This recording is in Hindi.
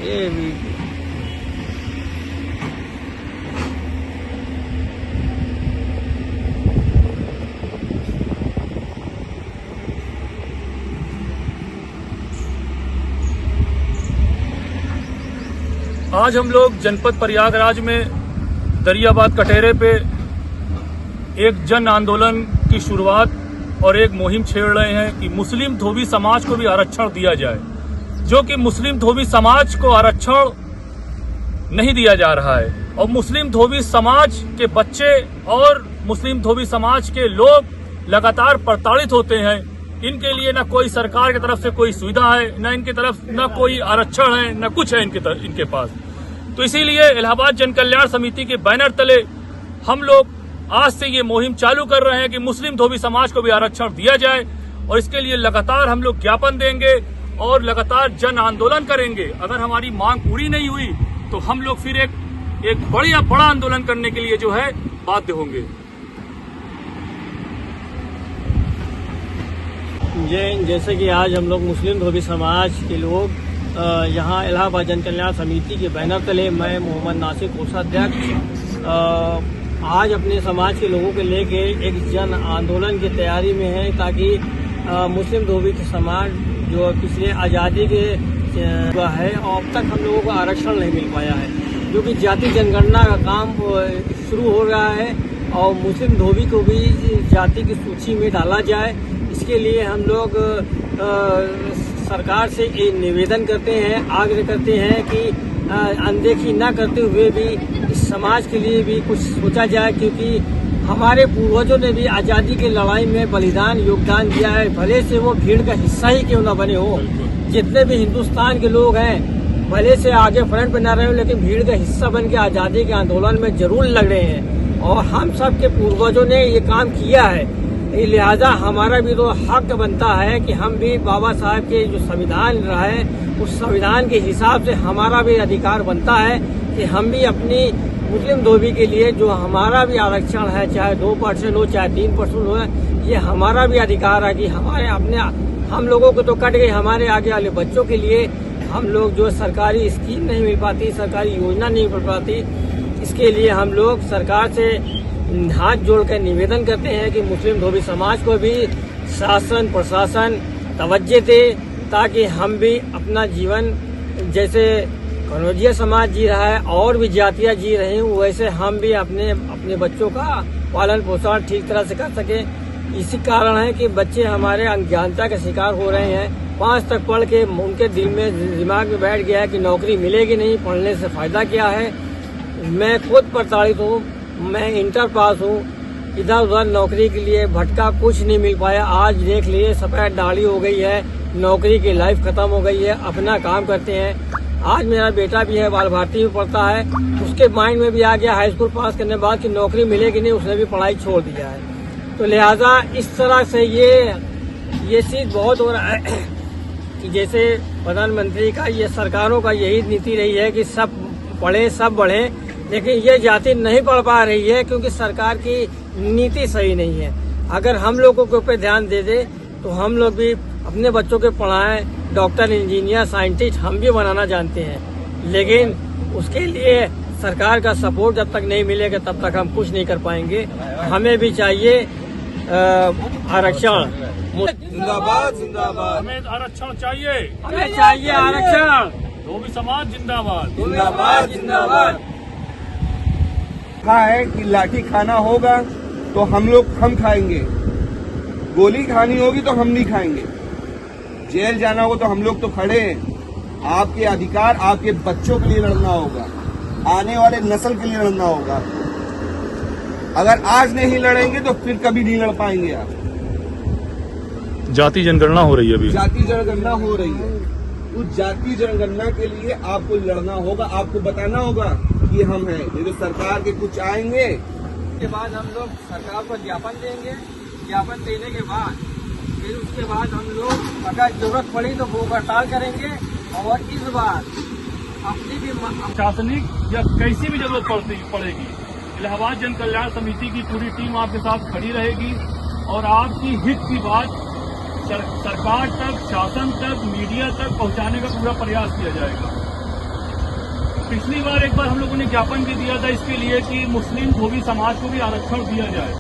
ये भी आज हम लोग जनपद प्रयागराज में दरियाबाद कटेरे पे एक जन आंदोलन की शुरुआत और एक मुहिम छेड़ रहे हैं कि मुस्लिम धोबी समाज को भी आरक्षण दिया जाए, जो कि मुस्लिम धोबी समाज को आरक्षण नहीं दिया जा रहा है। और मुस्लिम धोबी समाज के बच्चे और मुस्लिम धोबी समाज के लोग लगातार प्रताड़ित होते हैं। इनके लिए न कोई सरकार की तरफ से कोई सुविधा है, न इनकी तरफ न कोई आरक्षण है, न कुछ है इनके पास। तो इसीलिए इलाहाबाद जन कल्याण समिति के बैनर तले हम लोग आज से ये मुहिम चालू कर रहे हैं कि मुस्लिम धोबी समाज को भी आरक्षण दिया जाए। और इसके लिए लगातार हम लोग ज्ञापन देंगे और लगातार जन आंदोलन करेंगे। अगर हमारी मांग पूरी नहीं हुई तो हम लोग फिर एक बड़ा आंदोलन करने के लिए जो है बाध्य होंगे। जैसे कि आज हम लोग मुस्लिम धोबी समाज के लोग यहाँ इलाहाबाद जन कल्याण समिति के बैनर तले मैं मोहम्मद नासिर कोषाध्यक्ष आज अपने समाज के लोगों को लेके एक जन आंदोलन की तैयारी में है, ताकि मुस्लिम धोबी समाज जो पिछले आज़ादी के हुआ है और अब तक हम लोगों को आरक्षण नहीं मिल पाया है, क्योंकि जाति जनगणना का काम शुरू हो रहा है और मुस्लिम धोबी को भी जाति की सूची में डाला जाए। इसके लिए हम लोग सरकार से ये निवेदन करते हैं, आग्रह करते हैं कि अनदेखी न करते हुए भी इस समाज के लिए भी कुछ सोचा जाए, क्योंकि हमारे पूर्वजों ने भी आज़ादी की लड़ाई में बलिदान योगदान दिया है। भले से वो भीड़ का हिस्सा ही क्यों न बने हो, जितने भी हिंदुस्तान के लोग हैं भले से आगे फ्रंट पे न रहे हो, लेकिन भीड़ का हिस्सा बन के आज़ादी के आंदोलन में जरूर लग रहे हैं और हम सब के पूर्वजों ने ये काम किया है। लिहाजा हमारा भी तो हक बनता है कि हम भी बाबा साहब के जो संविधान रहा है उस संविधान के हिसाब से हमारा भी अधिकार बनता है कि हम भी अपनी मुस्लिम धोबी के लिए जो हमारा भी आरक्षण है, चाहे 2% हो चाहे 3% हो, ये हमारा भी अधिकार है कि हमारे अपने हम लोगों को तो कट गई, हमारे आगे वाले बच्चों के लिए हम लोग जो सरकारी स्कीम नहीं मिल पाती, सरकारी योजना नहीं मिल पाती, इसके लिए हम लोग सरकार से हाथ जोड़कर निवेदन करते हैं कि मुस्लिम धोबी समाज को भी शासन प्रशासन तवज्जो दे, ताकि हम भी अपना जीवन जैसे कनौजिया समाज जी रहा है और भी जातियाँ जी रही हूँ, वैसे हम भी अपने बच्चों का पालन पोषण ठीक तरह से कर सकें। इसी कारण है कि बच्चे हमारे अज्ञानता के शिकार हो रहे हैं। 5 तक पढ़ के उनके दिमाग में बैठ गया है कि नौकरी मिलेगी नहीं, पढ़ने से फायदा क्या है। मैं खुद प्रताड़ित हूँ, मैं इंटर पास हूँ, इधर उधर नौकरी के लिए भटका, कुछ नहीं मिल पाया। आज देख लिए सफेद दाढ़ी हो गई है, नौकरी की लाइफ खत्म हो गई है, अपना काम करते हैं। आज मेरा बेटा भी है, बाल भारती में पढ़ता है, उसके माइंड में भी आ गया हाई स्कूल पास करने के बाद कि नौकरी मिलेगी नहीं, उसने भी पढ़ाई छोड़ दिया है। तो लिहाजा इस तरह से ये चीज बहुत हो रहा है कि जैसे प्रधानमंत्री का, ये सरकारों का यही नीति रही है कि सब पढ़े सब बढ़े, लेकिन ये जाति नहीं पढ़ पा रही है क्योंकि सरकार की नीति सही नहीं है। अगर हम लोगों के ऊपर ध्यान दे दे तो हम लोग भी अपने बच्चों को पढ़ाएं, डॉक्टर इंजीनियर साइंटिस्ट हम भी बनाना जानते हैं, लेकिन उसके लिए सरकार का सपोर्ट जब तक नहीं मिलेगा तब तक हम कुछ नहीं कर पाएंगे। हमें भी चाहिए आरक्षण। जिंदाबाद जिंदाबाद, हमें आरक्षण चाहिए, हमें चाहिए आरक्षण। धोबी समाज जिंदाबाद जिंदाबाद जिंदाबाद। कहा है कि लाठी खाना होगा तो हम खाएंगे, गोली खानी होगी तो हम नहीं खाएंगे, जेल जाना होगा तो हम लोग तो खड़े हैं। आपके अधिकार आपके बच्चों के लिए लड़ना होगा, आने वाले नस्ल के लिए लड़ना होगा। अगर आज नहीं लड़ेंगे तो फिर कभी नहीं लड़ पाएंगे आप। जाति जनगणना हो रही है अभी, जाति जनगणना हो रही है, उस जाति जनगणना के लिए आपको लड़ना होगा, आपको बताना होगा कि हम हैं। ये जो सरकार के कुछ आएंगे के बाद हम लोग सरकार को ज्ञापन देंगे, ज्ञापन देने के बाद फिर उसके बाद हम लोग अगर जरूरत पड़ी तो भूख हड़ताल करेंगे और इस बार अपनी भी प्रशासनिक या कैसी भी जरूरत पड़ेगी, इलाहाबाद जन कल्याण समिति की पूरी टीम आपके साथ खड़ी रहेगी और आपकी हित की बात सरकार तक, शासन तक, मीडिया तक पहुंचाने का पूरा प्रयास किया जाएगा। पिछली बार एक बार हम लोगों ने ज्ञापन भी दिया था इसके लिए कि मुस्लिम धोबी समाज को भी आरक्षण दिया जाए।